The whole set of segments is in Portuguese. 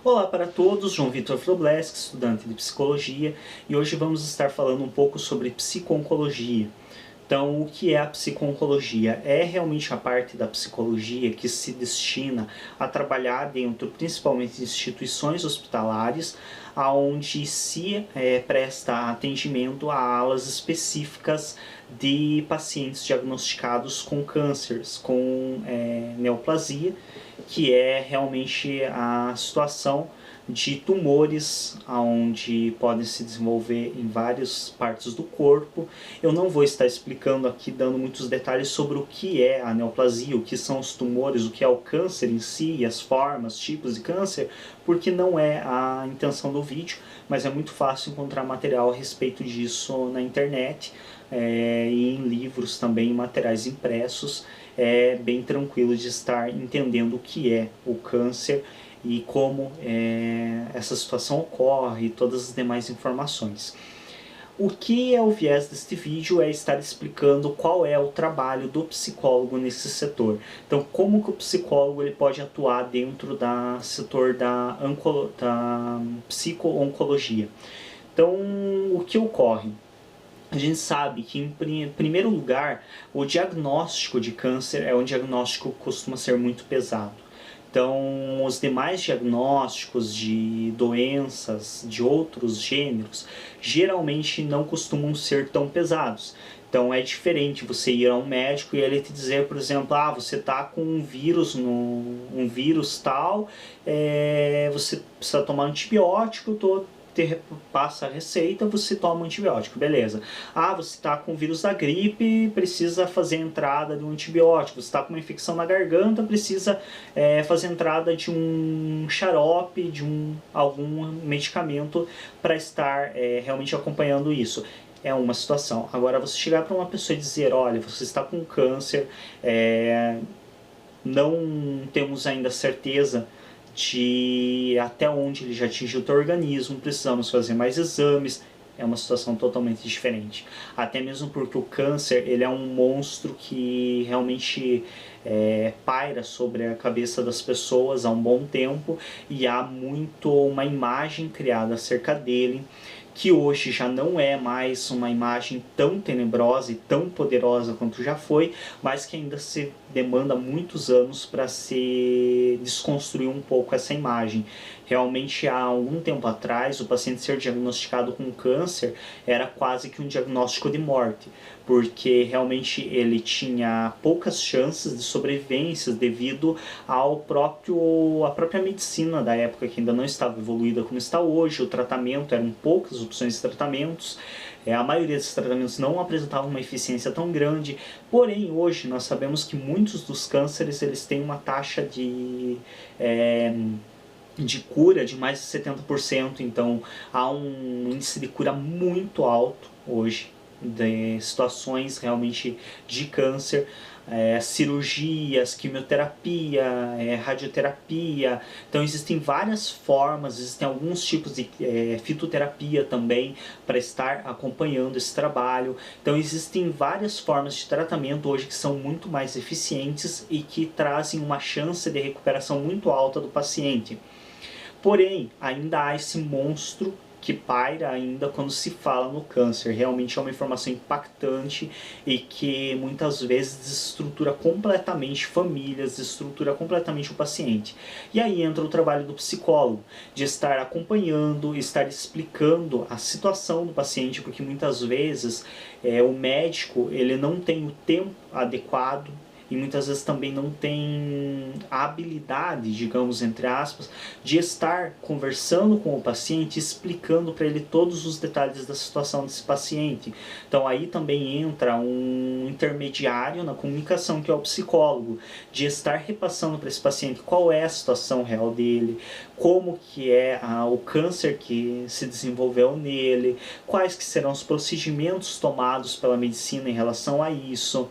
Olá para todos, João Vitor Frobleski, estudante de Psicologia, e hoje vamos estar falando um pouco sobre psico-oncologia. Então, o que é a psico-oncologia? É realmente a parte da psicologia que se destina a trabalhar dentro, principalmente, de instituições hospitalares, onde se presta atendimento a alas específicas de pacientes diagnosticados com cânceres, com neoplasia, que é realmente a situação de tumores onde podem se desenvolver em várias partes do corpo. Eu não vou estar explicando aqui, dando muitos detalhes sobre o que é a neoplasia, o que são os tumores, o que é o câncer em si, as formas, tipos de câncer, porque não é a intenção do vídeo, mas é muito fácil encontrar material a respeito disso na internet e em livros também, em materiais impressos. É bem tranquilo de estar entendendo o que é o câncer e como essa situação ocorre e todas as demais informações. O que é o viés deste vídeo é estar explicando qual é o trabalho do psicólogo nesse setor. Então, como que o psicólogo ele pode atuar dentro do setor da psico-oncologia. Então, o que ocorre? A gente sabe que, em primeiro lugar, o diagnóstico de câncer é um diagnóstico que costuma ser muito pesado. Então, os demais diagnósticos de doenças de outros gêneros geralmente não costumam ser tão pesados. Então, é diferente você ir a um médico e ele te dizer, por exemplo, você está com um vírus tal, você precisa tomar antibiótico, passa a receita, você toma um antibiótico, beleza. Você está com o vírus da gripe, precisa fazer a entrada de um antibiótico. Você está com uma infecção na garganta, precisa fazer a entrada de um xarope, de algum medicamento para estar realmente acompanhando isso. É uma situação. Agora, você chegar para uma pessoa e dizer, olha, você está com câncer, não temos ainda certeza de até onde ele já atingiu o teu organismo, precisamos fazer mais exames, é uma situação totalmente diferente. Até mesmo porque o câncer ele é um monstro que realmente paira sobre a cabeça das pessoas há um bom tempo e há muito uma imagem criada acerca dele, que hoje já não é mais uma imagem tão tenebrosa e tão poderosa quanto já foi, mas que ainda se demanda muitos anos para se desconstruir um pouco essa imagem. Realmente, há algum tempo atrás, o paciente ser diagnosticado com câncer era quase que um diagnóstico de morte, porque realmente ele tinha poucas chances de sobrevivência devido à própria medicina da época, que ainda não estava evoluída como está hoje. O tratamento, eram poucas opções de tratamentos, a maioria desses tratamentos não apresentavam uma eficiência tão grande, porém hoje nós sabemos que muitos dos cânceres eles têm uma taxa de cura de mais de 70%, então há um índice de cura muito alto hoje de situações realmente de câncer, cirurgias, quimioterapia, radioterapia. Então existem várias formas, existem alguns tipos de fitoterapia também para estar acompanhando esse trabalho. Então existem várias formas de tratamento hoje que são muito mais eficientes e que trazem uma chance de recuperação muito alta do paciente. Porém, ainda há esse monstro que paira ainda quando se fala no câncer. Realmente é uma informação impactante e que muitas vezes desestrutura completamente famílias, desestrutura completamente o paciente. E aí entra o trabalho do psicólogo, de estar acompanhando, estar explicando a situação do paciente, porque muitas vezes o médico ele não tem o tempo adequado e muitas vezes também não tem a habilidade, digamos, entre aspas, de estar conversando com o paciente, explicando para ele todos os detalhes da situação desse paciente. Então aí também entra um intermediário na comunicação, que é o psicólogo, de estar repassando para esse paciente qual é a situação real dele, como que é o câncer que se desenvolveu nele, quais que serão os procedimentos tomados pela medicina em relação a isso.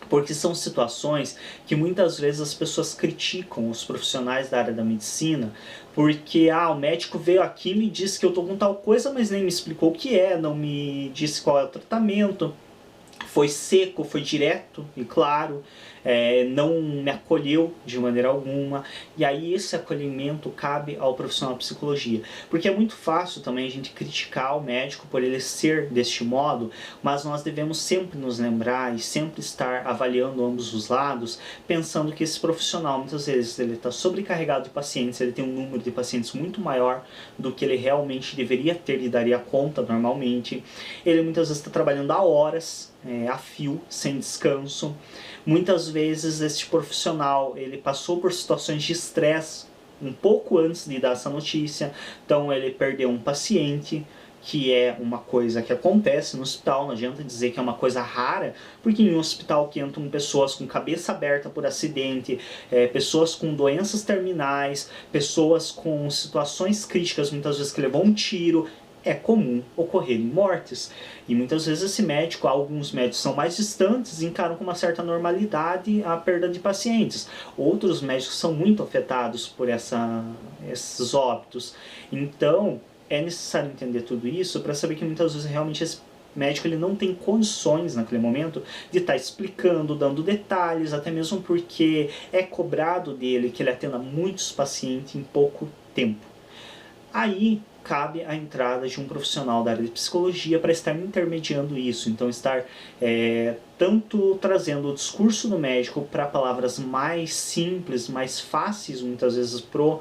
Porque são situações que muitas vezes as pessoas criticam os profissionais da área da medicina, porque o médico veio aqui e me disse que eu estou com tal coisa, mas nem me explicou o que é, não me disse qual é o tratamento. foi seco, foi direto e claro, não me acolheu de maneira alguma. E aí esse acolhimento cabe ao profissional de psicologia, porque é muito fácil também a gente criticar o médico por ele ser deste modo, mas nós devemos sempre nos lembrar e sempre estar avaliando ambos os lados, pensando que esse profissional muitas vezes ele está sobrecarregado de pacientes, ele tem um número de pacientes muito maior do que ele realmente deveria ter e daria conta normalmente. Ele muitas vezes está trabalhando há horas, a fio, sem descanso. Muitas vezes este profissional ele passou por situações de estresse um pouco antes de dar essa notícia, então ele perdeu um paciente, que é uma coisa que acontece no hospital, não adianta dizer que é uma coisa rara, porque em um hospital que entram pessoas com cabeça aberta por acidente, pessoas com doenças terminais, pessoas com situações críticas, muitas vezes que levou um tiro, é comum ocorrerem mortes. E muitas vezes esse médico, alguns médicos são mais distantes, encaram com uma certa normalidade a perda de pacientes. Outros médicos são muito afetados por esses óbitos. Então, é necessário entender tudo isso para saber que muitas vezes realmente esse médico ele não tem condições naquele momento de estar explicando, dando detalhes, até mesmo porque é cobrado dele que ele atenda muitos pacientes em pouco tempo. Aí cabe a entrada de um profissional da área de psicologia para estar intermediando isso, então estar tanto trazendo o discurso do médico para palavras mais simples, mais fáceis muitas vezes pro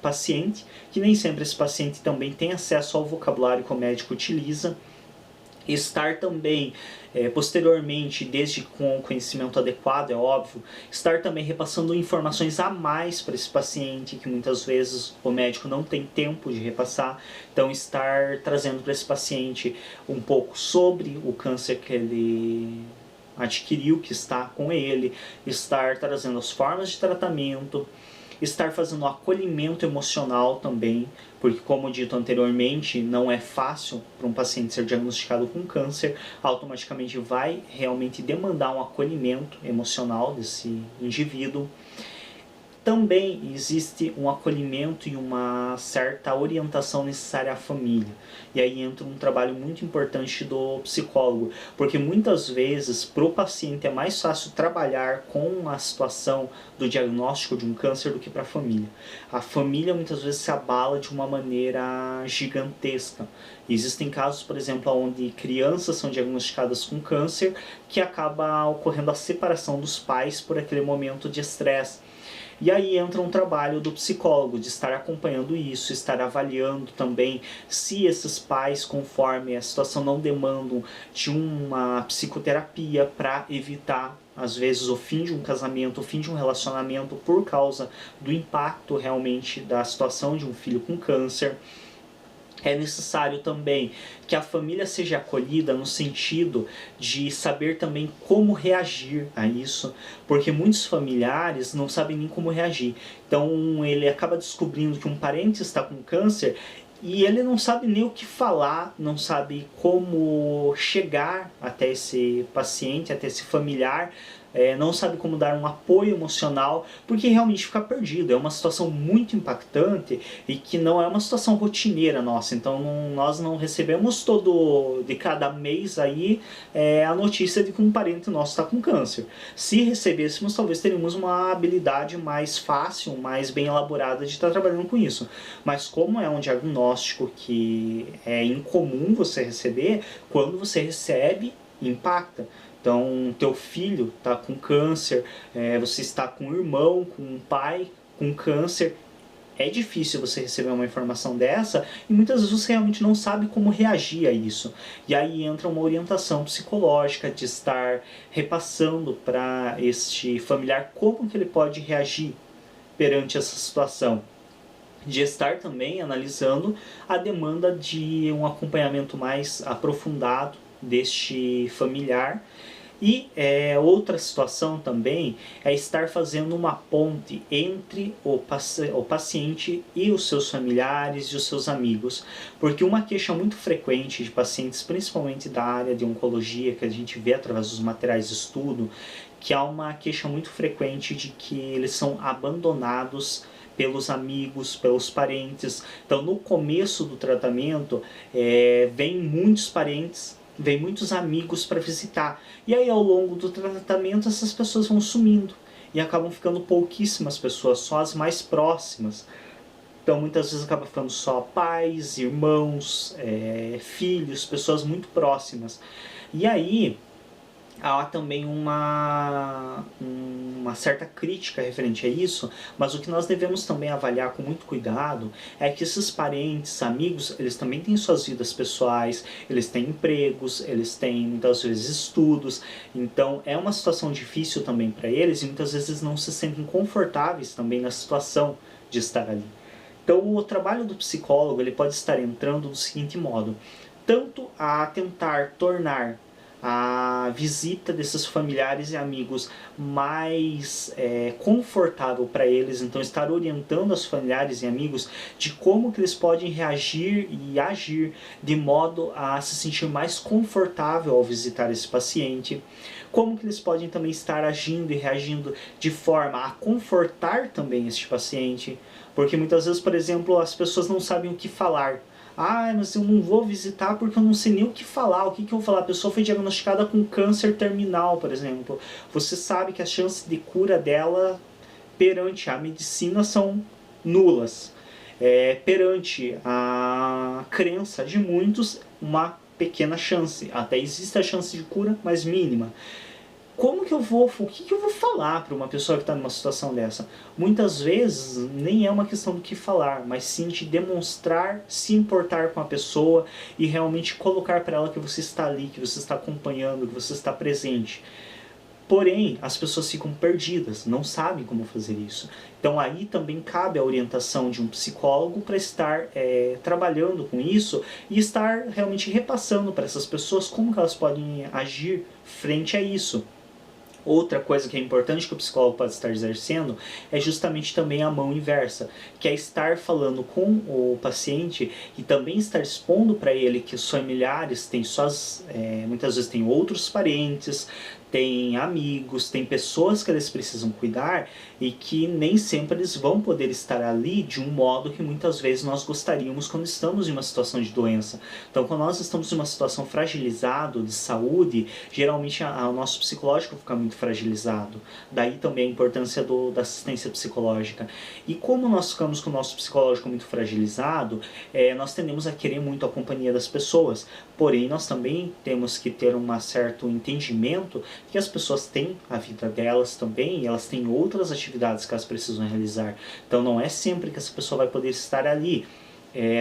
paciente, que nem sempre esse paciente também tem acesso ao vocabulário que o médico utiliza. Estar também, posteriormente, desde com o conhecimento adequado, é óbvio, estar também repassando informações a mais para esse paciente, que muitas vezes o médico não tem tempo de repassar. Então, estar trazendo para esse paciente um pouco sobre o câncer que ele adquiriu, que está com ele, estar trazendo as formas de tratamento, estar fazendo um acolhimento emocional também, porque como dito anteriormente, não é fácil para um paciente ser diagnosticado com câncer, automaticamente vai realmente demandar um acolhimento emocional desse indivíduo. Também existe um acolhimento e uma certa orientação necessária à família. E aí entra um trabalho muito importante do psicólogo, porque muitas vezes para o paciente é mais fácil trabalhar com a situação do diagnóstico de um câncer do que para a família. A família muitas vezes se abala de uma maneira gigantesca. Existem casos, por exemplo, onde crianças são diagnosticadas com câncer que acaba ocorrendo a separação dos pais por aquele momento de estresse. E aí entra um trabalho do psicólogo, de estar acompanhando isso, estar avaliando também se esses pais, conforme a situação, não demandam de uma psicoterapia para evitar, às vezes, o fim de um casamento, o fim de um relacionamento por causa do impacto realmente da situação de um filho com câncer. É necessário também que a família seja acolhida no sentido de saber também como reagir a isso, porque muitos familiares não sabem nem como reagir. Então ele acaba descobrindo que um parente está com câncer e ele não sabe nem o que falar, não sabe como chegar até esse paciente, até esse familiar, não sabe como dar um apoio emocional, porque realmente fica perdido. É uma situação muito impactante e que não é uma situação rotineira nossa. Então nós não recebemos de cada mês aí a notícia de que um parente nosso está com câncer. Se recebêssemos, talvez teríamos uma habilidade mais fácil, mais bem elaborada de estar trabalhando com isso. Mas como é um diagnóstico que é incomum você receber, quando você recebe, impacta. Então, teu filho está com câncer, você está com um irmão, com um pai com câncer. É difícil você receber uma informação dessa e muitas vezes você realmente não sabe como reagir a isso. E aí entra uma orientação psicológica de estar repassando para este familiar como que ele pode reagir perante essa situação. De estar também analisando a demanda de um acompanhamento mais aprofundado deste familiar. E outra situação também é estar fazendo uma ponte entre o paciente e os seus familiares e os seus amigos, porque uma queixa muito frequente de pacientes, principalmente da área de oncologia, que a gente vê através dos materiais de estudo, que há uma queixa muito frequente de que eles são abandonados pelos amigos, pelos parentes. Então, no começo do tratamento, vem muitos parentes vem muitos amigos para visitar. E aí ao longo do tratamento essas pessoas vão sumindo e acabam ficando pouquíssimas pessoas, só as mais próximas. Então muitas vezes acaba ficando só pais, irmãos, filhos, pessoas muito próximas. E aí há também uma certa crítica referente a isso, mas o que nós devemos também avaliar com muito cuidado é que esses parentes, amigos, eles também têm suas vidas pessoais, eles têm empregos, eles têm muitas vezes estudos, então é uma situação difícil também para eles e muitas vezes não se sentem confortáveis também na situação de estar ali. Então o trabalho do psicólogo ele pode estar entrando do seguinte modo, tanto a tentar tornar a visita desses familiares e amigos mais confortável para eles, então estar orientando os familiares e amigos de como que eles podem reagir e agir de modo a se sentir mais confortável ao visitar esse paciente, como que eles podem também estar agindo e reagindo de forma a confortar também este paciente, porque muitas vezes, por exemplo, as pessoas não sabem o que falar. Ah, mas eu não vou visitar porque eu não sei nem o que falar. O que eu vou falar? A pessoa foi diagnosticada com câncer terminal, por exemplo. Você sabe que as chances de cura dela perante a medicina são nulas. Perante a crença de muitos, uma pequena chance. Até existe a chance de cura, mas mínima. O que eu vou falar para uma pessoa que está numa situação dessa? Muitas vezes nem é uma questão do que falar, mas sim de demonstrar, se importar com a pessoa e realmente colocar para ela que você está ali, que você está acompanhando, que você está presente. Porém, as pessoas ficam perdidas, não sabem como fazer isso. Então aí também cabe a orientação de um psicólogo para estar trabalhando com isso e estar realmente repassando para essas pessoas como que elas podem agir frente a isso. Outra coisa que é importante que o psicólogo pode estar exercendo é justamente também a mão inversa, que é estar falando com o paciente e também estar expondo para ele que os familiares têm muitas vezes tem outros parentes, tem amigos, tem pessoas que eles precisam cuidar e que nem sempre eles vão poder estar ali de um modo que muitas vezes nós gostaríamos quando estamos em uma situação de doença. Então, quando nós estamos em uma situação fragilizada de saúde, geralmente o nosso psicológico fica muito fragilizado. Daí também a importância da assistência psicológica. E como nós ficamos com o nosso psicológico muito fragilizado, nós tendemos a querer muito a companhia das pessoas. Porém, nós também temos que ter um certo entendimento que as pessoas têm a vida delas também e elas têm outras atividades que elas precisam realizar. Então não é sempre que essa pessoa vai poder estar ali.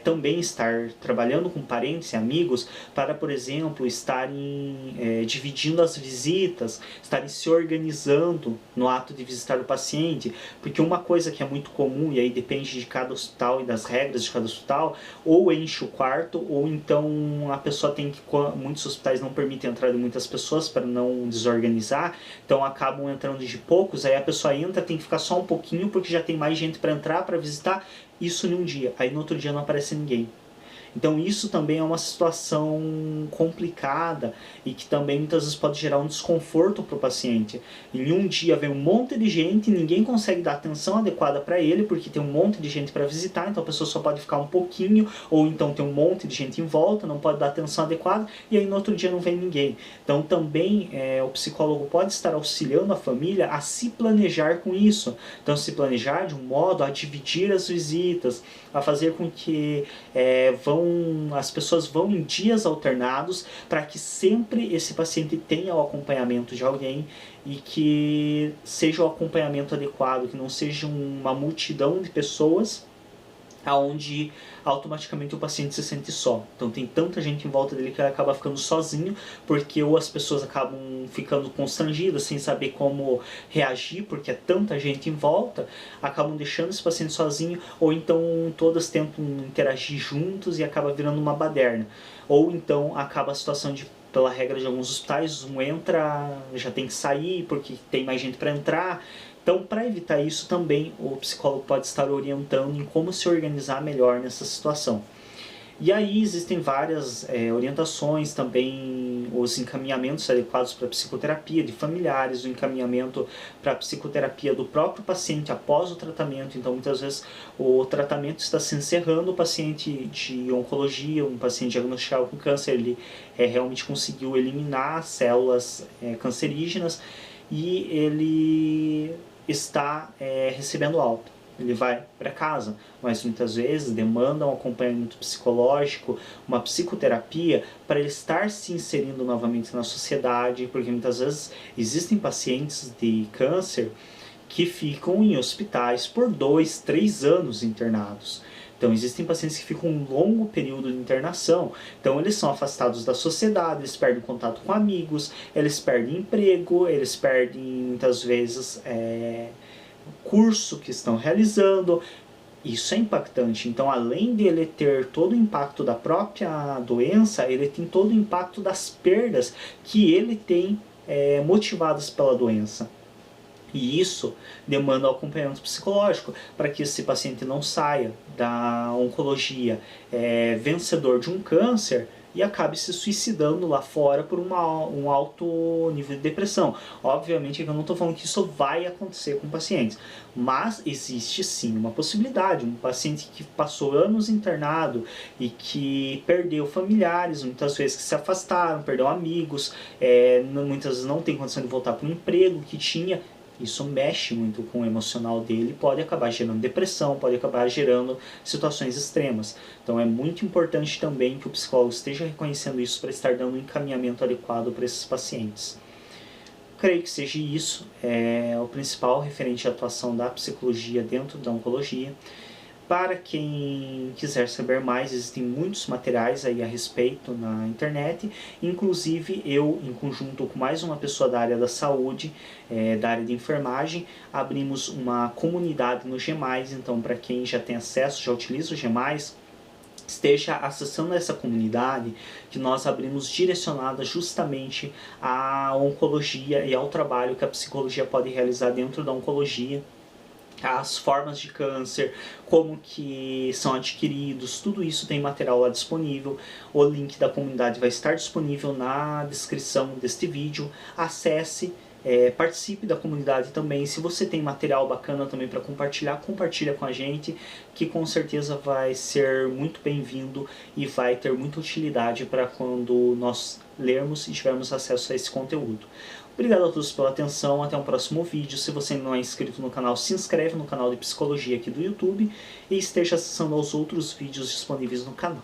Também estar trabalhando com parentes e amigos para, por exemplo, estarem dividindo as visitas, estarem se organizando no ato de visitar o paciente, porque uma coisa que é muito comum, e aí depende de cada hospital e das regras de cada hospital, ou enche o quarto, ou então a pessoa tem que, muitos hospitais não permitem a entrada de muitas pessoas para não desorganizar, então acabam entrando de poucos, aí a pessoa entra, tem que ficar só um pouquinho, porque já tem mais gente para entrar, para visitar, isso em um dia, aí no outro dia não aparece ninguém. Então isso também é uma situação complicada e que também muitas vezes pode gerar um desconforto para o paciente. Em um dia vem um monte de gente e ninguém consegue dar atenção adequada para ele porque tem um monte de gente para visitar, então a pessoa só pode ficar um pouquinho, ou então tem um monte de gente em volta, não pode dar atenção adequada e aí no outro dia não vem ninguém. Então também o psicólogo pode estar auxiliando a família a se planejar com isso. Então se planejar de um modo a dividir as visitas, a fazer com que as pessoas vão em dias alternados para que sempre esse paciente tenha o acompanhamento de alguém e que seja o acompanhamento adequado, que não seja uma multidão de pessoas aonde automaticamente o paciente se sente só. Então tem tanta gente em volta dele que ele acaba ficando sozinho, porque ou as pessoas acabam ficando constrangidas, sem saber como reagir, porque é tanta gente em volta, acabam deixando esse paciente sozinho, ou então todas tentam interagir juntos e acaba virando uma baderna. Ou então acaba a situação de, pela regra de alguns hospitais, um entra, já tem que sair porque tem mais gente para entrar. Então, para evitar isso também, o psicólogo pode estar orientando em como se organizar melhor nessa situação. E aí existem várias orientações também tem os encaminhamentos adequados para psicoterapia de familiares, o encaminhamento para psicoterapia do próprio paciente após o tratamento. Então, muitas vezes o tratamento está se encerrando, o paciente de oncologia, um paciente diagnosticado com câncer, ele realmente conseguiu eliminar as células cancerígenas e ele está recebendo alta. Ele vai para casa, mas muitas vezes demanda um acompanhamento psicológico, uma psicoterapia para ele estar se inserindo novamente na sociedade, porque muitas vezes existem pacientes de câncer que ficam em hospitais por 2, 3 anos internados. Então existem pacientes que ficam um longo período de internação, então eles são afastados da sociedade, eles perdem contato com amigos, eles perdem emprego, eles perdem muitas vezes curso que estão realizando. Isso é impactante. Então, além de ele ter todo o impacto da própria doença, ele tem todo o impacto das perdas que ele tem motivadas pela doença. E isso demanda um acompanhamento psicológico para que esse paciente não saia da oncologia vencedor de um câncer e acabe se suicidando lá fora por um alto nível de depressão. Obviamente eu não estou falando que isso vai acontecer com pacientes, mas existe sim uma possibilidade. Um paciente que passou anos internado e que perdeu familiares, muitas vezes que se afastaram, perdeu amigos, muitas vezes não tem condição de voltar para o emprego que tinha. Isso mexe muito com o emocional dele, pode acabar gerando depressão, pode acabar gerando situações extremas. Então é muito importante também que o psicólogo esteja reconhecendo isso para estar dando um encaminhamento adequado para esses pacientes. Creio que seja isso, o principal referente à atuação da psicologia dentro da oncologia. Para quem quiser saber mais, existem muitos materiais aí a respeito na internet. Inclusive eu, em conjunto com mais uma pessoa da área da saúde, da área de enfermagem, abrimos uma comunidade no G+. Então, para quem já tem acesso, já utiliza o G+, esteja acessando essa comunidade que nós abrimos direcionada justamente à oncologia e ao trabalho que a psicologia pode realizar dentro da oncologia. As formas de câncer, como que são adquiridos, tudo isso tem material lá disponível. O link da comunidade vai estar disponível na descrição deste vídeo. Acesse, participe da comunidade também. Se você tem material bacana também para compartilhar, compartilha com a gente, que com certeza vai ser muito bem-vindo e vai ter muita utilidade para quando nós lermos e tivermos acesso a esse conteúdo. Obrigado a todos pela atenção, até um próximo vídeo. Se você não é inscrito no canal, se inscreve no canal de Psicologia aqui do YouTube e esteja acessando aos outros vídeos disponíveis no canal.